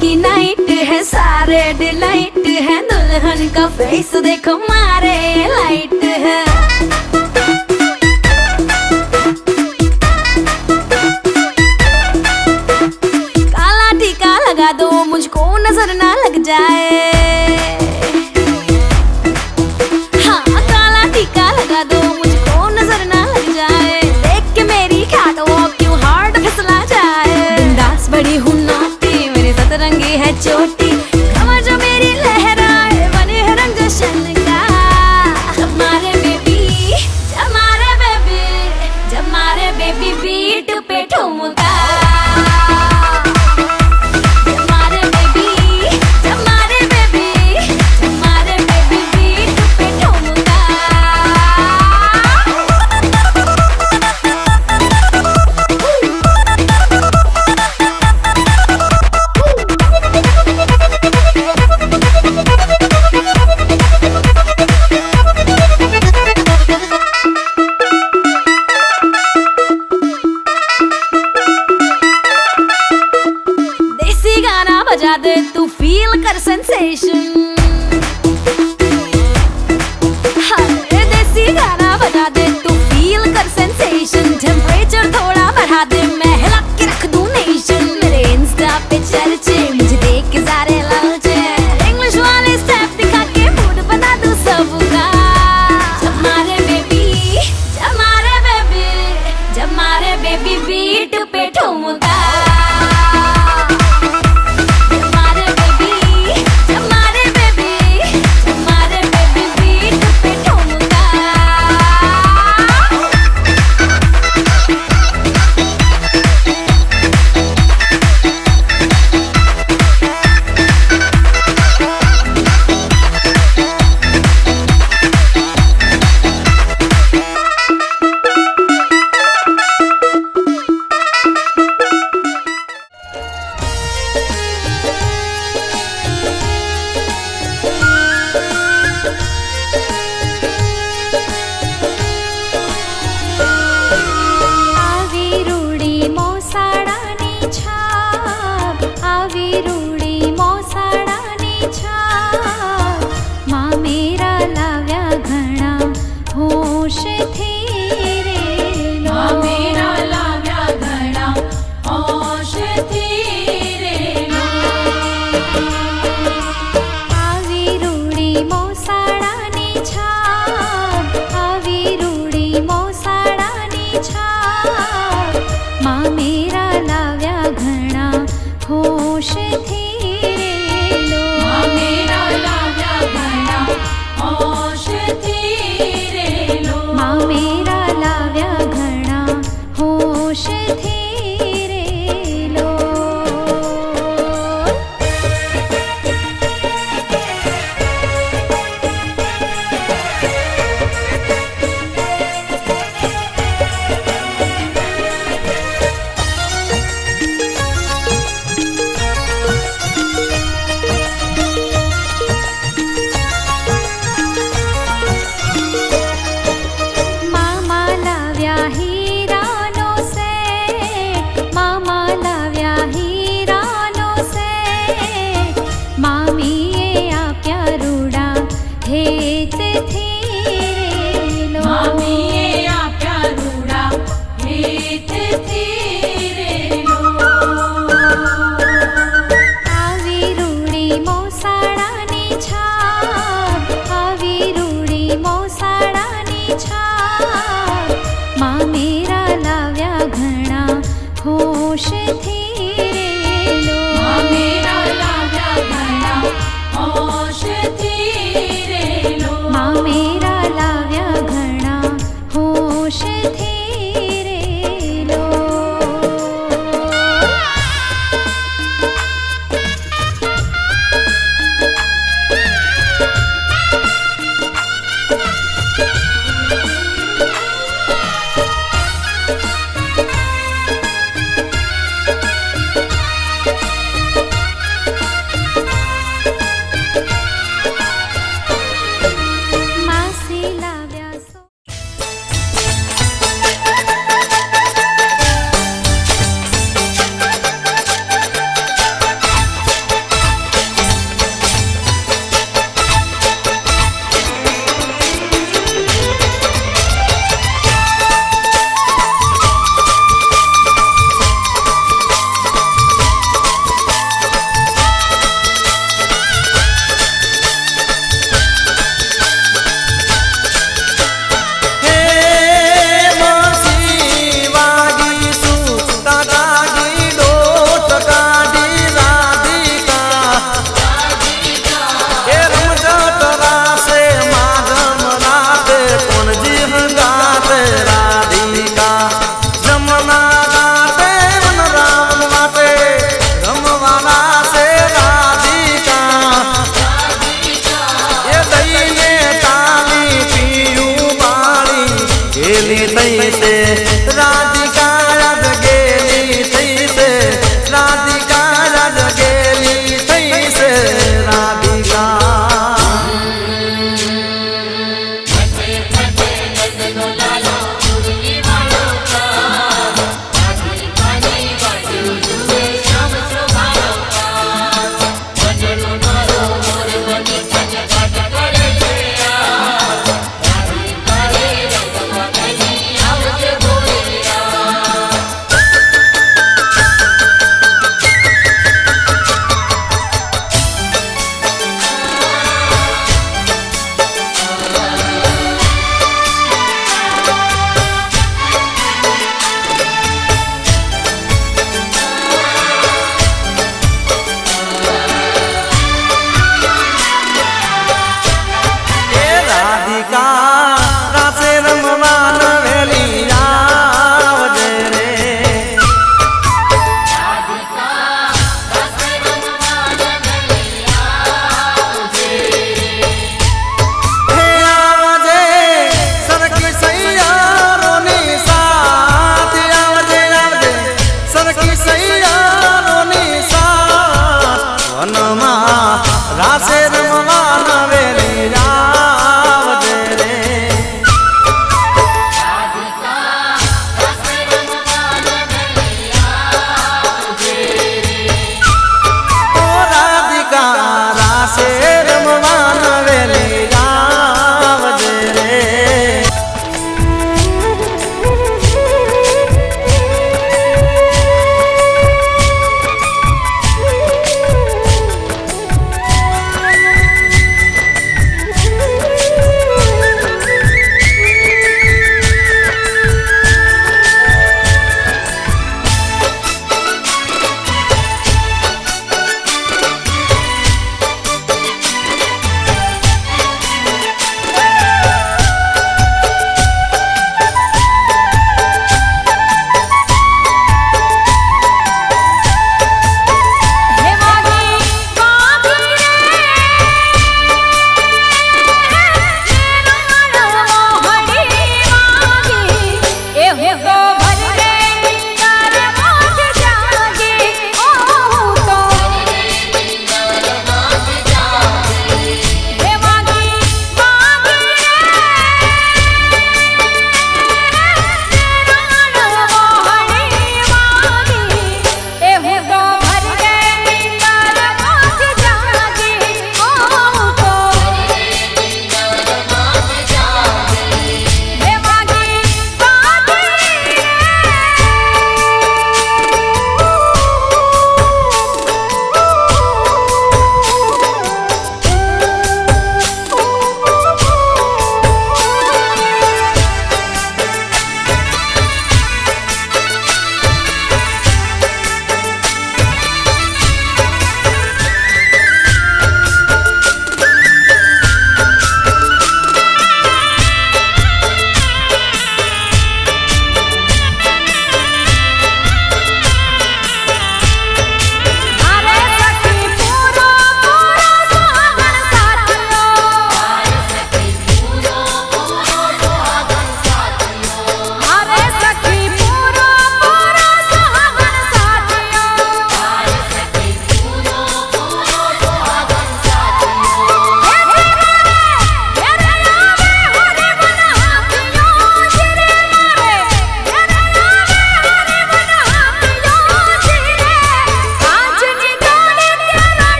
की नाइट है, सारे डिलाइट है, दुल्हन का फेस देखो मारे लाइट है। काला टीका लगा दो मुझको नजर ना लग जाए, हाँ काला टीका लगा दो मुझको नजर ना लग जाए। देख के मेरी कैटवॉक क्यों हार्ट फिसला जाए। बिंदास बड़ी हूँ नौटी, मेरी सतरंगी है चोटी, कमर जो मेरी लहराए बने है रंग जशन का। जब मारे बेबी, जब मारे बेबी, जब मारे बेबी बीट पे ठुमका। बजा दे तू फील कर सेंसेशन, हर देसी गाना बजा दे तू फील कर सेंसेशन। टेम्परेचर थोड़ा बढ़ा दे मैं हिला के रख दूं नेशन। मेरे इंस्टा पे चर्चे मुझे देख के सारे लालचे, इंग्लिश वाले स्टेप दिखा के मूड बना दूं सबका। जब मारे बेबी, जब मारे बेबी, जब मारे बेबी बीट पे ठुमका। વરસતી સૈયારોની સાથ વનમાં રાસે રમવા નવેલી આવજે રે ઓ રાધિકા રાસે રમવા નવેલી આવજે રે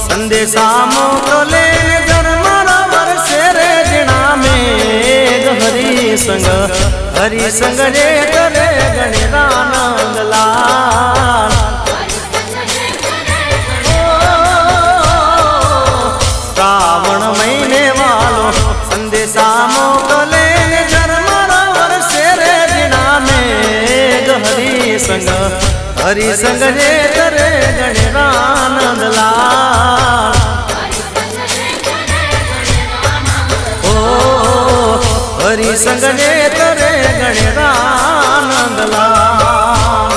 સંદેશા મોકલે જન્મના વર્ષે રે જીણા મેઘ હરિસંગ હરિસંગ રે કરે ગણેરાનંદ લાલ શ્રાવણ મહિને વાલો સંદેશા મોકલે જન્મના વર્ષે રે જીણા મેઘ હરિસંગ હરિસંગ રે કરે ગણેરાનંદ લાલ હરિસંગ ને કરે ગણેરાનંદ લાલ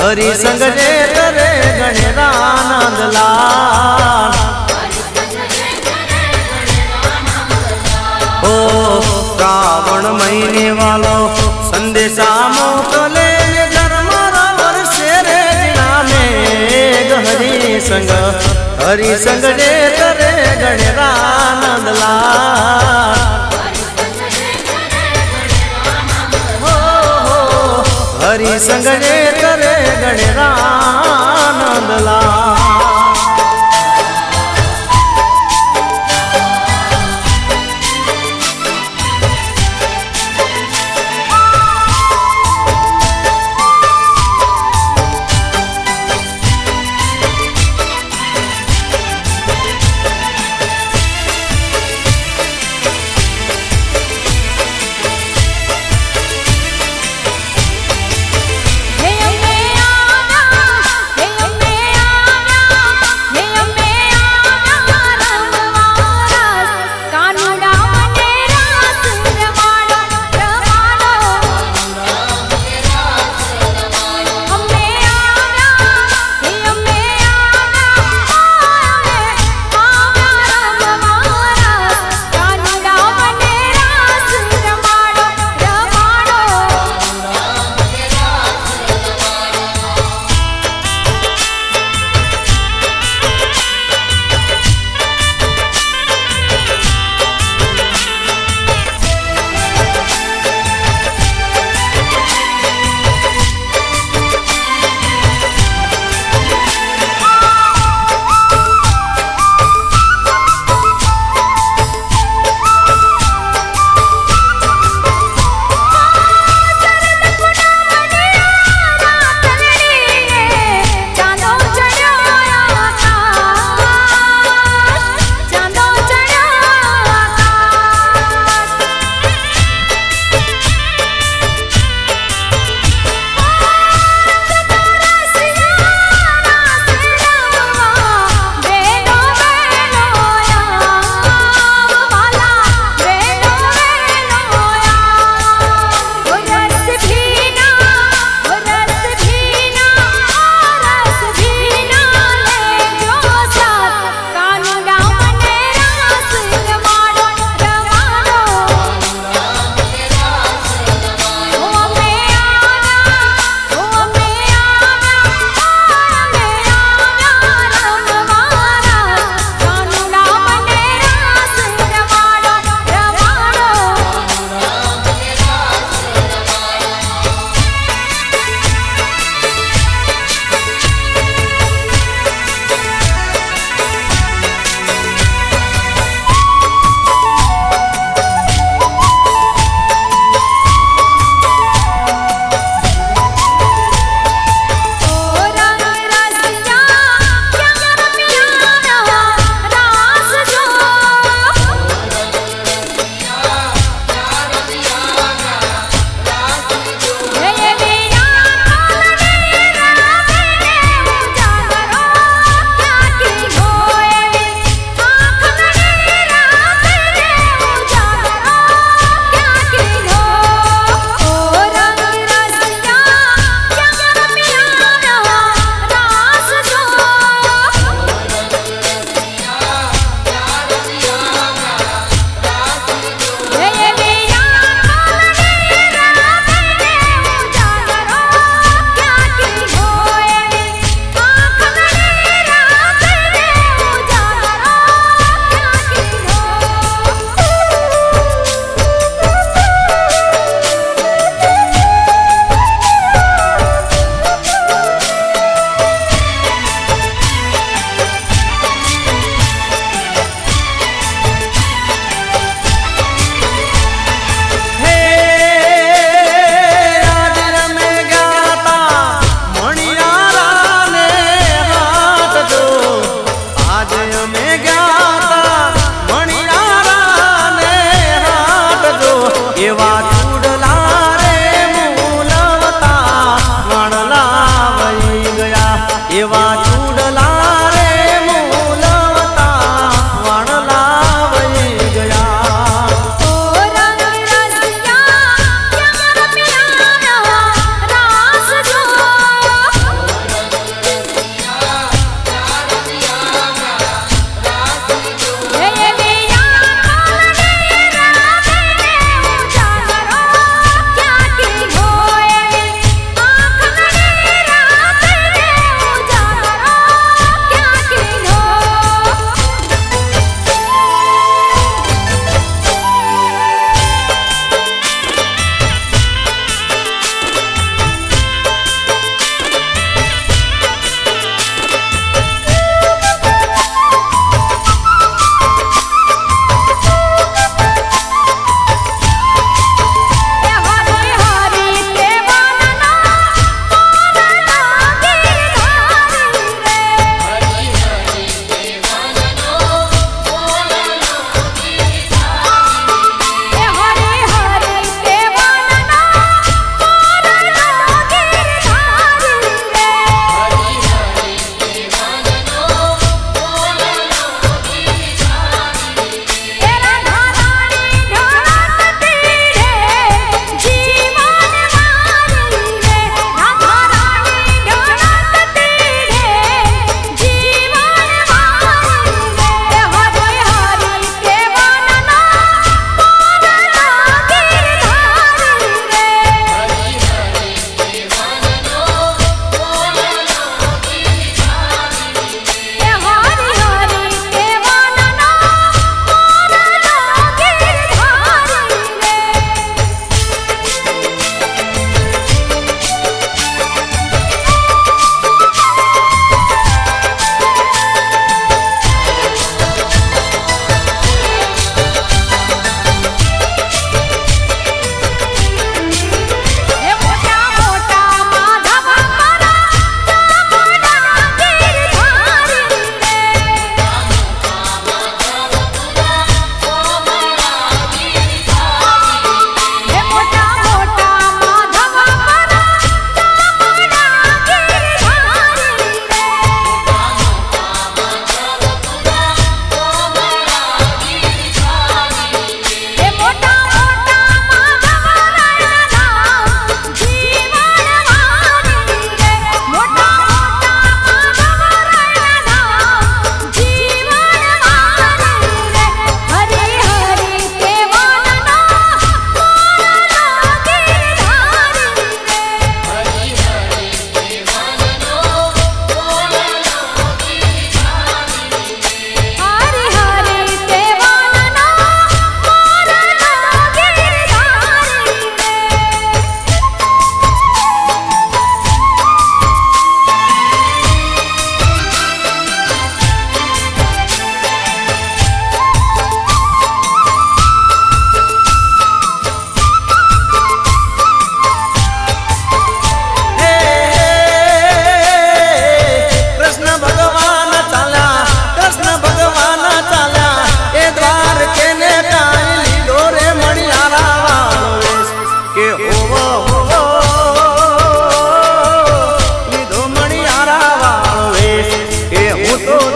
હરિસંગ રે કરે ગણેરાનંદ લાલ ઓ શ્રાવણ મહિને વાલો સંદેશા મોકલે ધર્મ વર્ષે રે જીણા મેઘ સંગ હરિસંગ રે તરે ગણેરાનંદલાલ હરિસંગ રે તરે ગણેરાનંદલાલ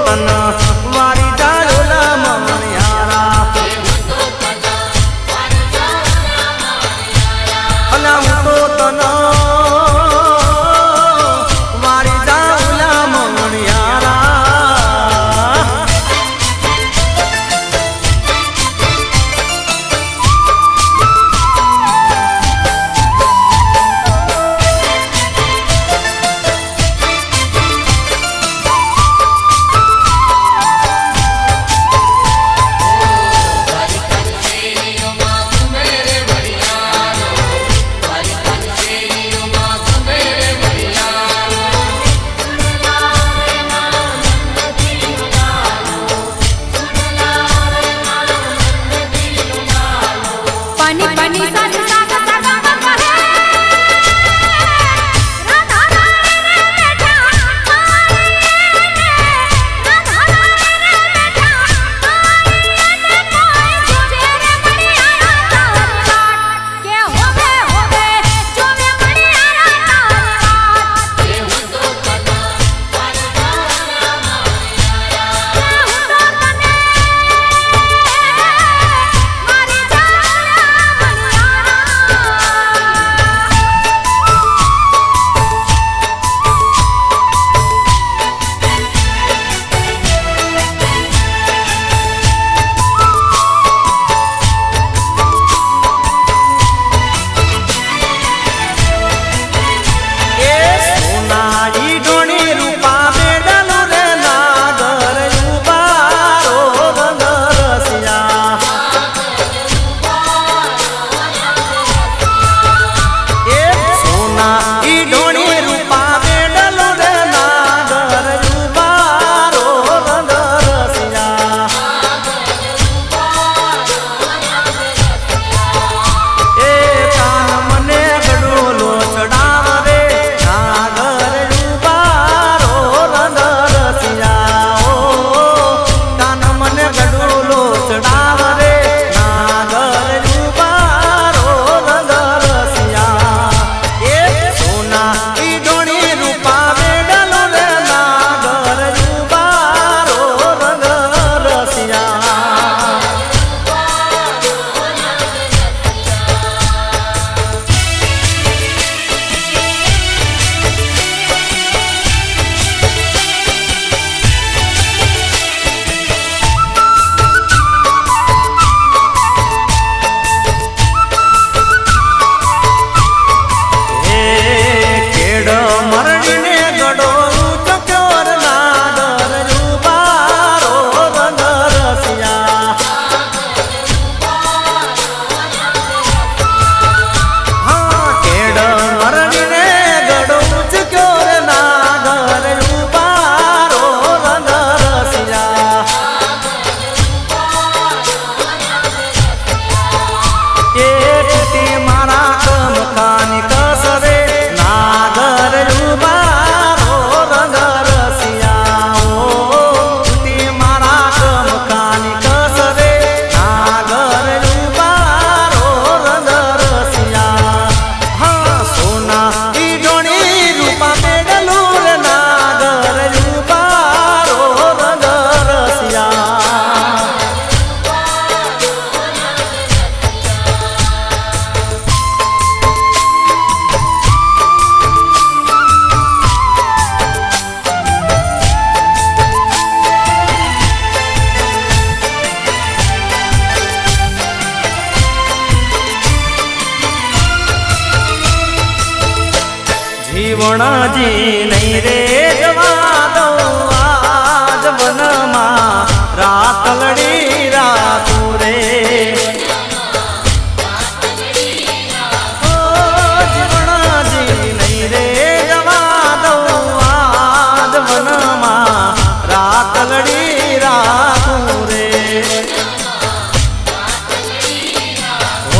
તન વારી જાયો લમણિયારા અલા હું તો તન વારી જાયો લમણિયારા पानी पानी साथ साथ साथ कहे राधा रानी रे बेटा राधा रानी रे बेटा जोवे रे मणियारा तार रात के होवे जोवे मणियारा तार रात के हूं तो कना पर जाना मणियारा के हूं तो कने मारी जा સોનાઈ ડોણી રૂપા બેડલું રે નાગર ઉબારો રંગ રસિયા એ સોનાઈ ડોણી રૂપા બેડલું રે નાગર ઉબારો રંગ રસિયા એ કાન મને ગડોલો ચડાવ રે નાગર ઉબારો રંગ રસિયા ઓ કાન મને ગડોલો ચડાવ રે નાગર ઉબારો રંગ રસિયા એ સોના ઈ ડોણી રૂપા બેડલો રે નાગર ઉબારો રંગ રસિયા કેડ મરડીને ગડો ચક્યો ર નાગર ઉબારો રંગ રસિયા હા કેડ મરડીને ગડો ચક્યો ર નાગર ઉબારો રંગ રસિયા એ તૂટી મારા કમકાની કસરે નાગર ઉબારો રંગ રસિયા ઓ તૂટી મારા કમકાની કસરે નાગર ઉબારો રંગ રસિયા હા સોના ઈ ડોણી રૂપા બેડલું રે નાગર ઉબારો રંગ રસિયા જીવણજી નહીં રે જવા દઉં આજ વનમાં રાતલડી રાતું રે ઓ જીવણજી નહીં રે જવા દઉં આજ વનમાં રાતલડી રાતું રે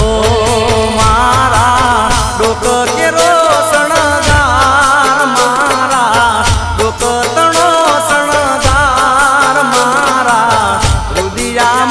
ઓ મારા ડોક કેરો શણગાર મારા ડોક તણો શણગાર મારા રુદિયા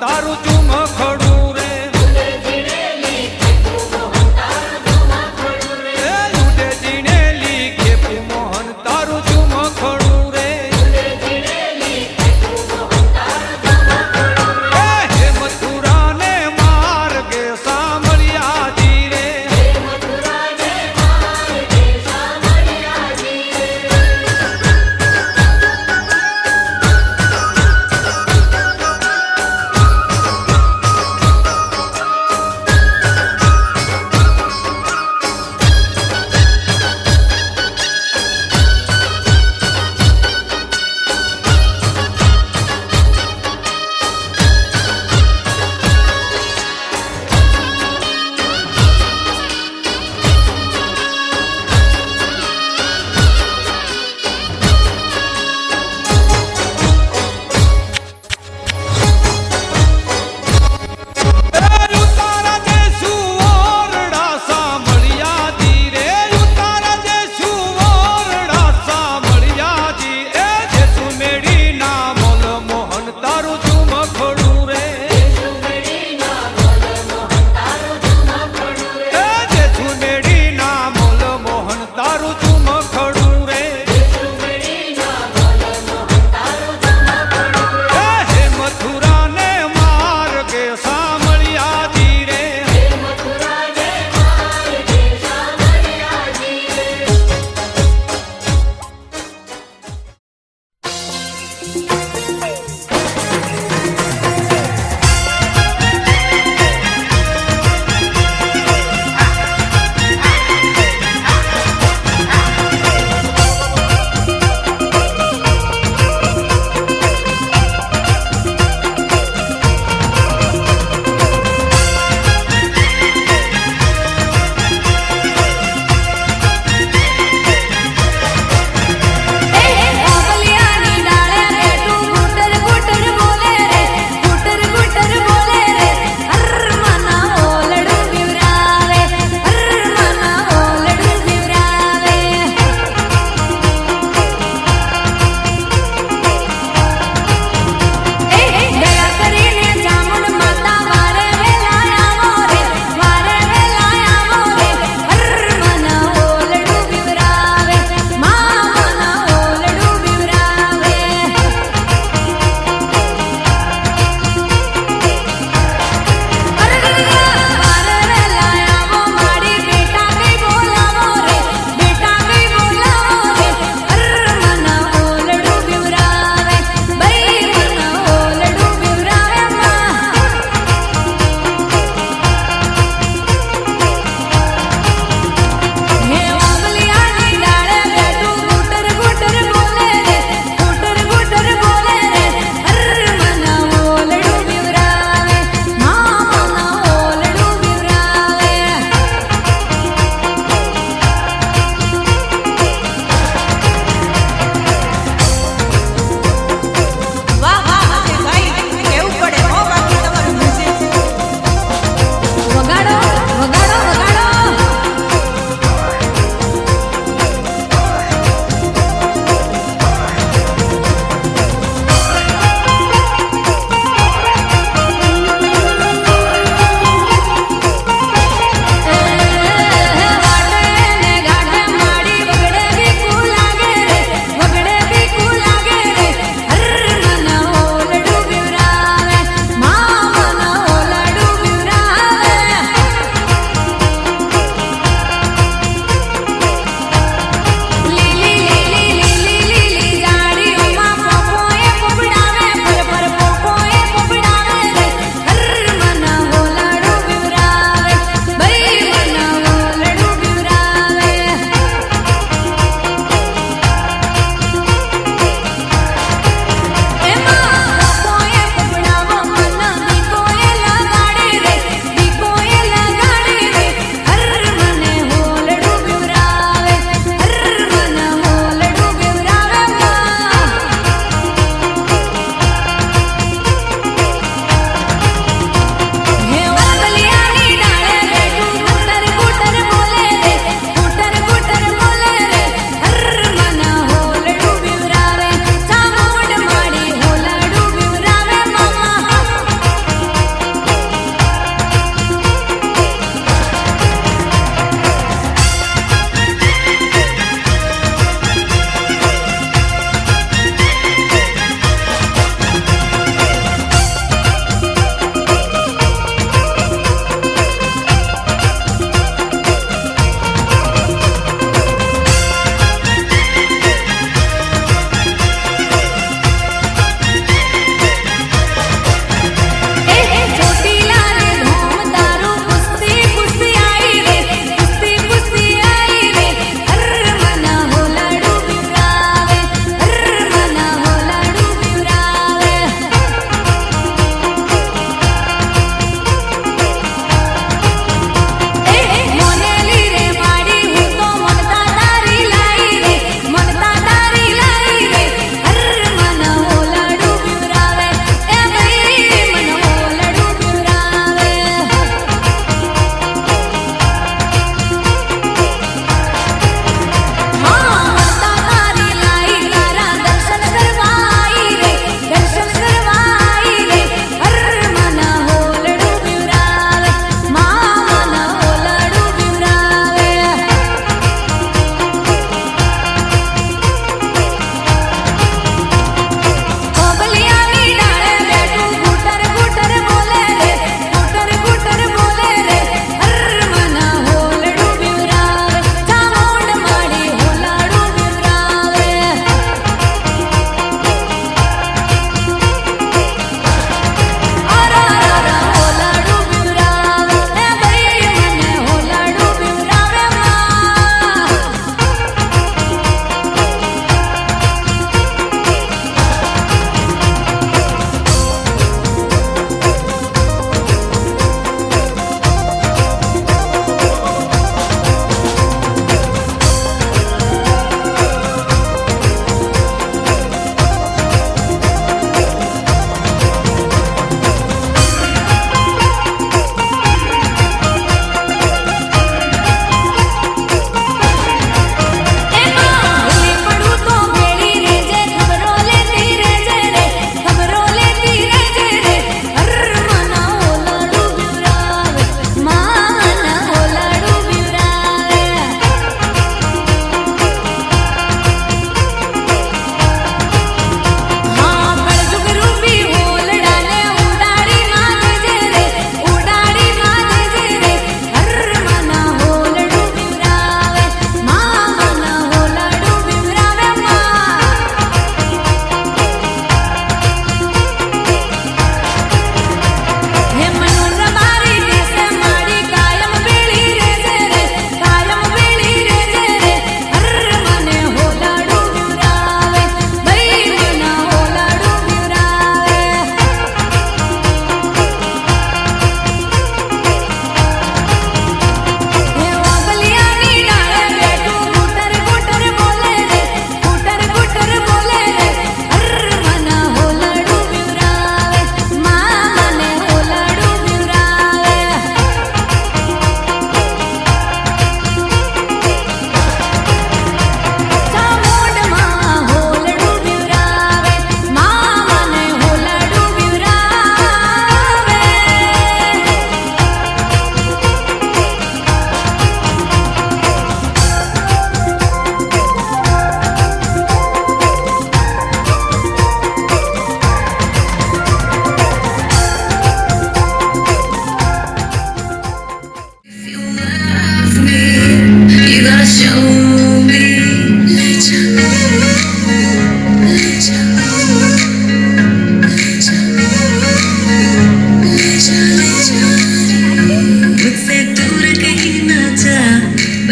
તારું ચુમ ખડું રે એ ઉડે જીણેલી ખેપુ મોહન તારું ચુમ ખડું રે હે મથુરા ને માર્ગે સાંભળ્યા જી રે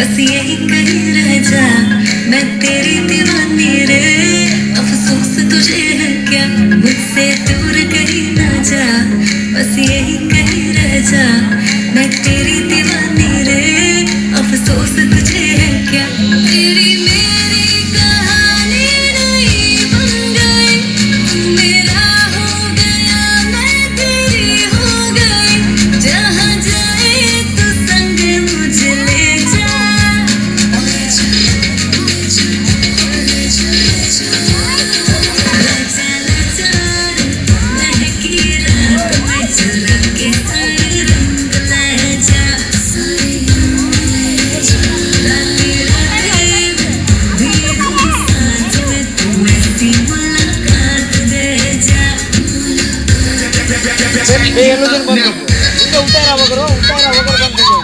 बस यही कहीं रह जा, मैं तेरी दीवानी रे। अफसोस तुझे है क्या, मुझसे दूर कहीं ना जा, बस यही कहीं रह जा, मैं तेरी दीवानी रे। अफसोस तुझे है क्या, तेरी मेरी कहानी नहीं बन गई, तू मेरा हो गया, मैं तेरी हो गई। जहाँ जाए तू संग मुझे ले जा, ले जा, ले जा, ले जा, ले जा, ले जा, ले जा, महकी रात में चला के सारे रंग ले जा, सारे रंग ले जा। रातें रातें भीगू सांस में तू ऐसी मुलाकात दे जा, हेलोजन बंद कर दो, उतारा वगैरह बंद कर दो।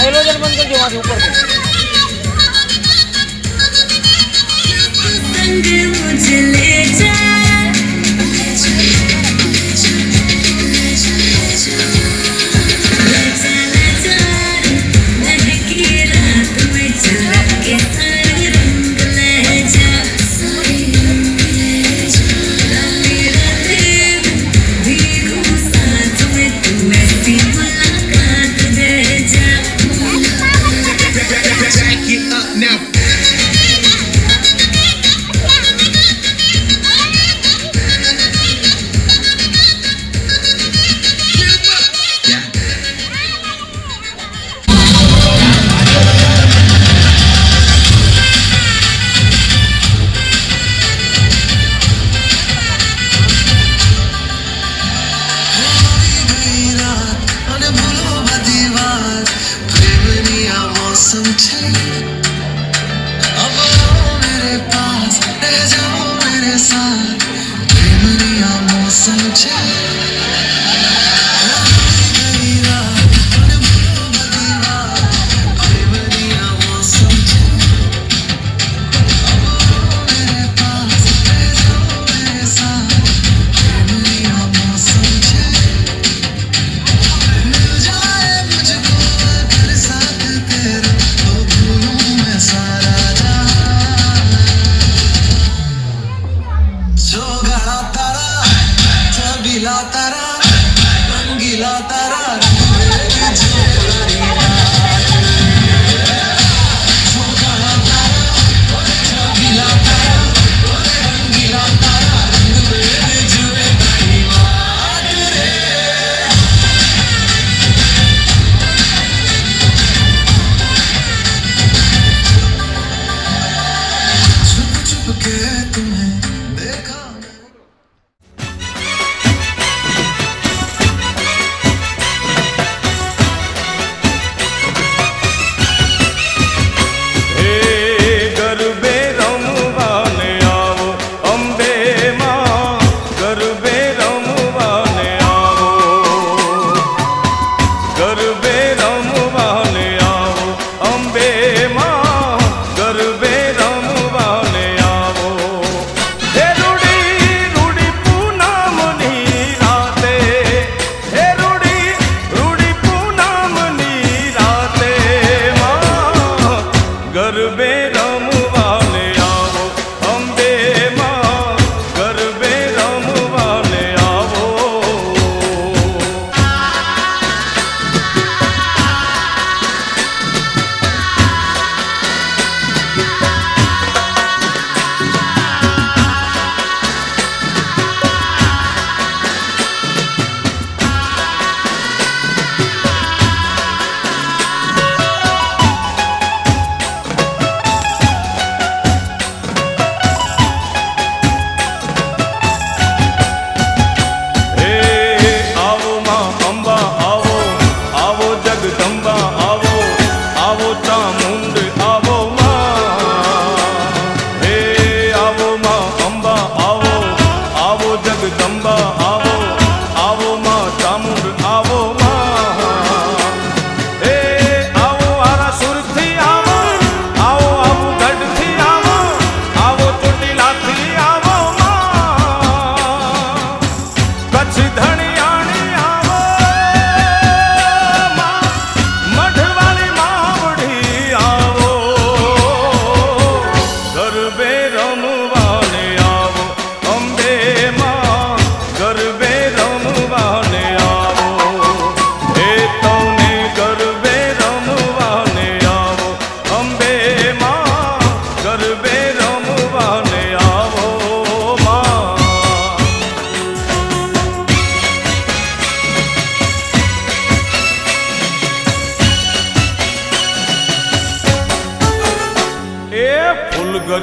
हेलोजन बंद कर दो, वहां से ऊपर से संग मुझे ले जा, ले जा, ले जा, ले जा, ले जा, ले जा, ले जा, महकी रात में चला के सारे रंग ले जा, सारे रंग ले जा। रातें रातें भीगू सांस में तू ऐसी मुलाकात दे जा, Back it up now. Yeah. અને ભૂલો બધી વાત પ્રેમની આ મૌસમ છે अब आओ मेरे पास रह जाओ मेरे साथ प्रेमनी आ मौसम છે ગઈ રાત અને ભૂલો બધી વાત પ્રેમની આ મૌસમ છે अब आओ मेरे पास रह जाओ मेरे साथ प्रेमनी आ मौसम છે मिल जाए मुझको अगर साथ तेरा तो भूलूं मैं सारा जहां जो गाड़ा तारा छबीला तारा रंगीला तारा जो गाड़ा तारा छबीला तारा रंगीला तारा रंग में जुए तेरी बात रे छुप छुप के तुम्हें देखा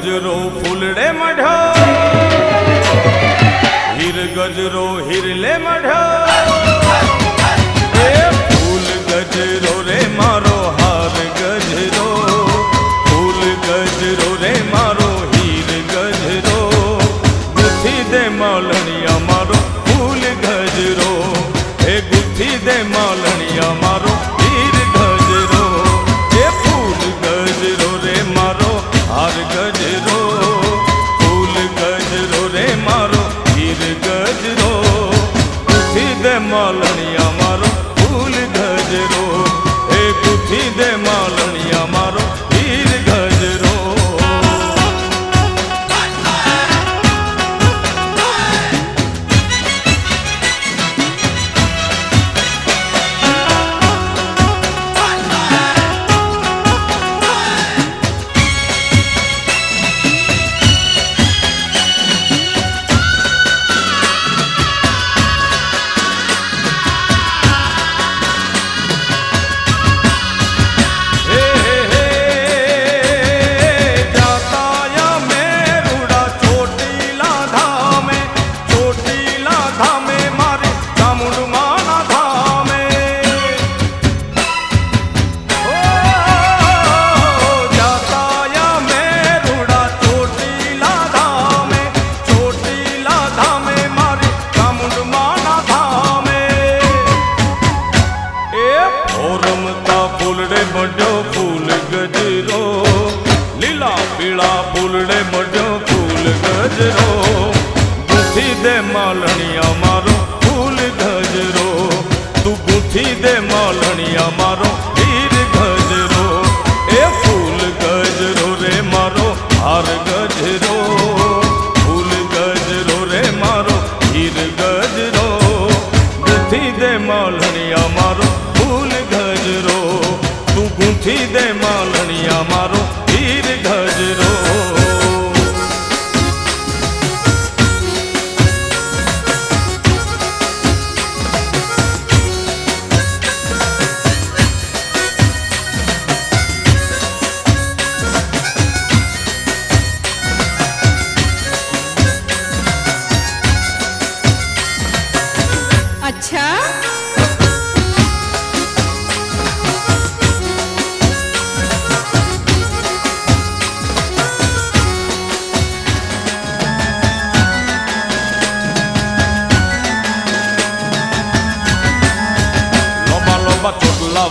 ગજરો ફૂલડે મઢ્યો, હીર ગજરો હીરલે મઢ્યો, એ ફૂલ ગજરો રે મારો હાર ગજરો, ફૂલ ગજરો રે મારો હીર ગજરો, ગુથી દે માલણિયા મારો ફૂલ ગજરો, એ ગુથી દે માલણિયા મારો હીર ગજરો, એ ફૂલ ગજરો રે મારો હાર ગજરો, ફૂલ ગજરો રે મારો હીર ગજરો, ગુથી દે માલણિયા મારો ફૂલ ગજરો, એ ગુથી દે માલણિયા મારો હીર ગજરો.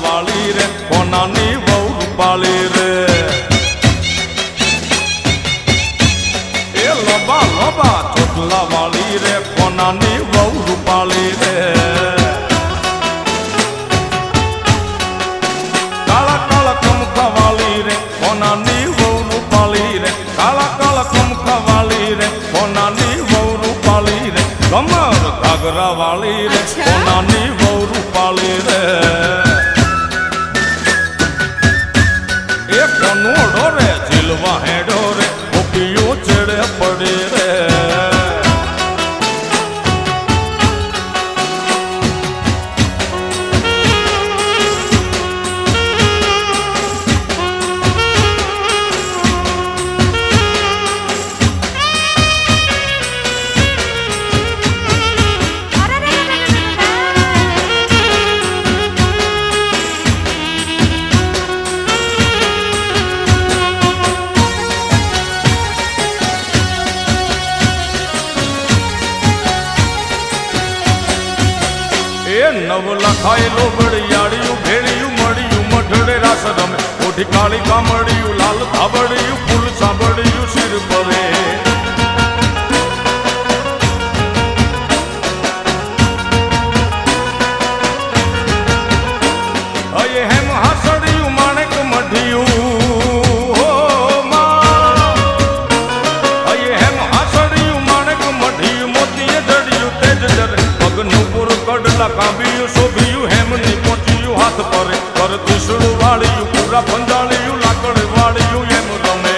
વાળી રે કોનાની વહુ રૂપાળી રે, એ લોબા લોબા ચોટલા વાળી રે કોનાની વહુ રૂપાળી રે, કાળા કાળા કમખા વાળી રે કોનાની વહુ રૂપાળી રે, કાળા કાળા કમખા વાળી રે કોનાની વહુ રૂપાળી રે, કમર ઘાઘરા વાળી રે કોનાની વહુ રૂપાળી રે, કનોડો રે જીલવા હેડો રે ગોપીઓ ચડે પડે રે, નવ લખાયેલો બળિયાળિયું ભેળિયું મળ્યું મઢડે રાસ રમે, ઓઢી કાળી કામળિયું લાલ ધાબળિયું ફૂલ સાંભળિયું શિર પરે, અયે હેમ હાસડિયું માણેક મઢિયું, અયે હેમ હાસડિયું માણેક મઢિયું મોતીએ જડિયું તેજ જરે, પગનું પૂર કડલા કાંબિયું શોભિયું હેમની પહોંચ્યું હાથ પરે, કર ત્રિશુળ વાળિયું પૂરા પંજાળિયું લાકડ વાળિયું એમ રમે,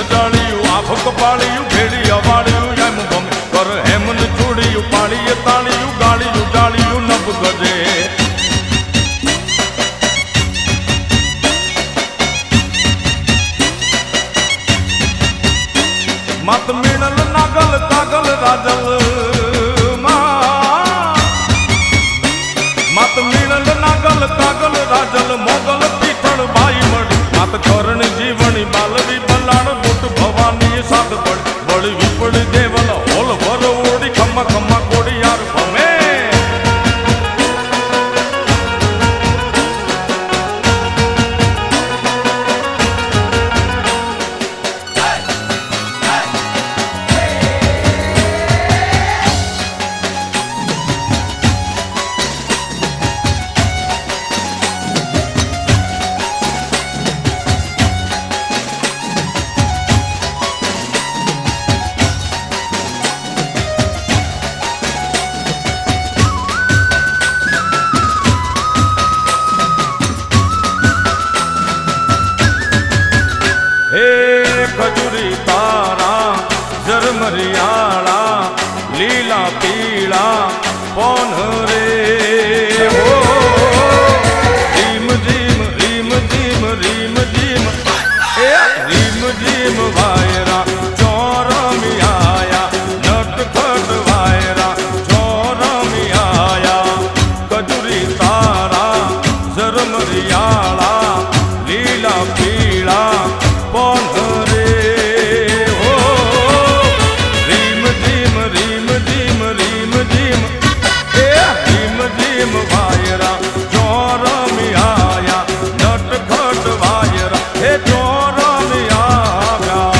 જાળિયું આભ કપાળિયું ભેડી અવાળિયું એમ ગમે કર હેમન જોડિયું પાળીએ તાળિયું ગાળિયું જાળિયું નભ ગજે મત મીણલ નાગલ કાગલ રાજલ મત મીણલ નાગલ કાગલ રાજલ મોગલ પીઠળ બાઈ મળી મત કરણ જીવણી બાલવી બલાડ બુટ ભવાની સાત પડી વળી વિપડી દેવલ હોલ ભર ઓડી ખમ્મા ખમ્મા કોડી યાર ભમે ખજૂરી તારા ઝરમરિયાળા લીલા પીળા પોન રે રીમ જીમ રીમ જીમ રીમ જીમ રીમ જીમ વાયરા ચોરમી આયા નટખટ વાયરા ચોરમી આયા ખજૂરી તારા ઝરમરિયાળા લીલા પીળા પોન રે રીમ જીમ રીમ જીમ રીમ જીમ રીમ જીમ વાયરા ચોરમી આયા નટખટ વાયરા હે ચોરમી આવ્યા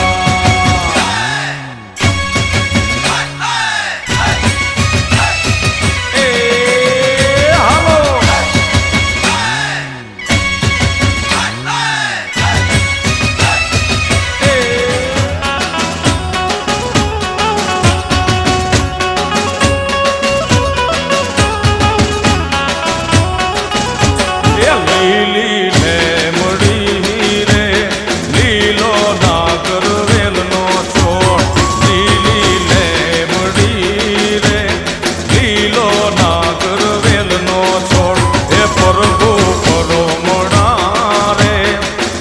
હાલો લીલી ઢેમડી રે લીલો નાગર વેલનો છોડ લીલી ઢેમડી રે લીલો નાગર વેલનો છોડ એ પ્રભુ કરો મોડા રે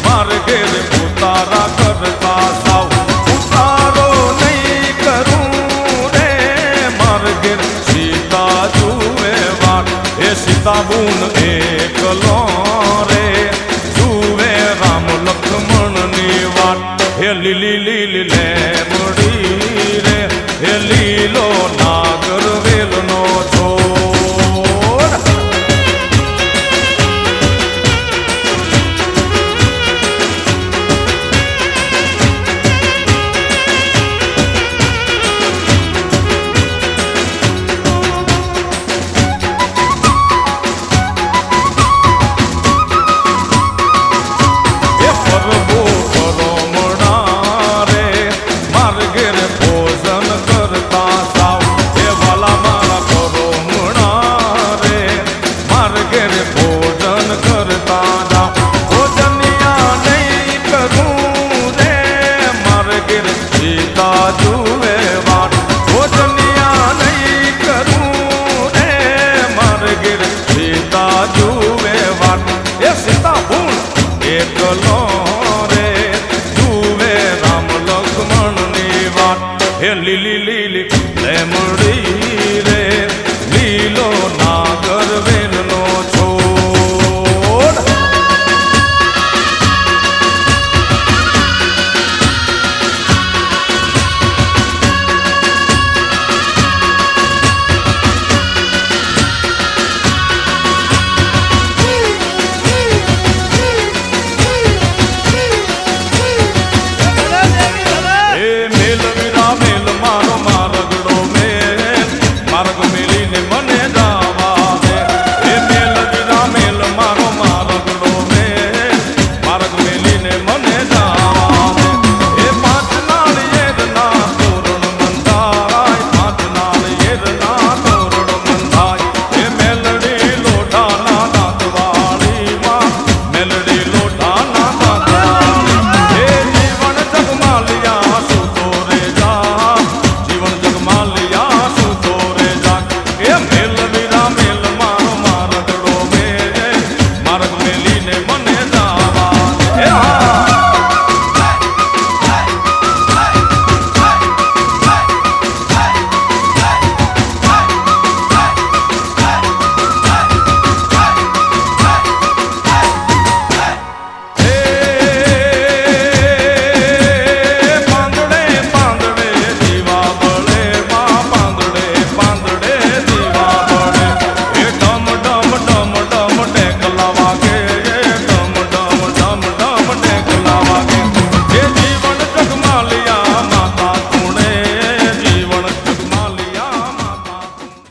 માર્ગે રે ઉતારા કરતા સાવ ઉતારો નહીં કરું રે માર્ગે સીતા જુએ વાત એ સીતા બુન એકલો રે જુએ રામ લક્ષ્મણની વાત હે લીલી લીલી લેમડી રે હે લીલો નાગર વેલનો છોડ એ પ્રભુ કરો મોડા રે માર્ગે રે ભોજન કરતા સાવ એ વાલા મારા કરો વાળિયા